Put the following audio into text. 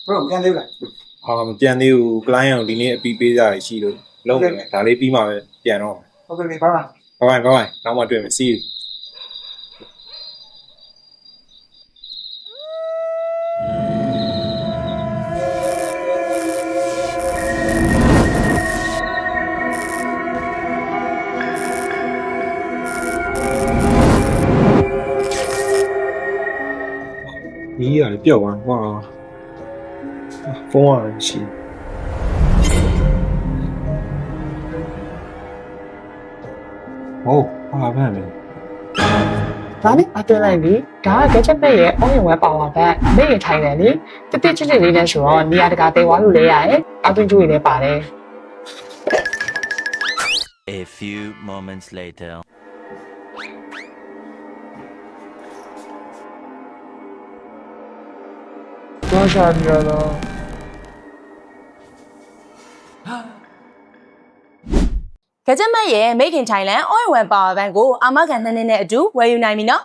bro ပြန်သေးလား ဟာမပြန်သေးဘူး client ကိုဒီနေ့အပြီးပေးကြရရှိလို့လုံးမယ်ဒါလေးပြီးမှပဲပြန်တော့ ဟုတ်ကဲ့ပါပါ ဘိုင်နောက်မှတွေ့မယ် see you ဒီရလည်းပြောက်သွားကွာဖုန်းရရှိဟုတ်ဟာဗန်းလေ ဒါနဲ့အတွေ့လိုက်ပြီဒါက gadget ပဲရဲ့ on web power bank မိရင်ထိုင်တယ်လေတိတိကျကျလေးနဲ့ဆိုတော့နေရာတကာတေဝါလို့လဲရတယ်အသွင်းကျိုးတွေလည်းပါတယ် A few moments later. သွားရှာနေရတော့ Gadget ရဲ့ Made in Thailand All-in-One Power Bank ကိုအာမခံ2နှစ်နဲ့အတူဝယ်ယူနိုင်ပြီနော်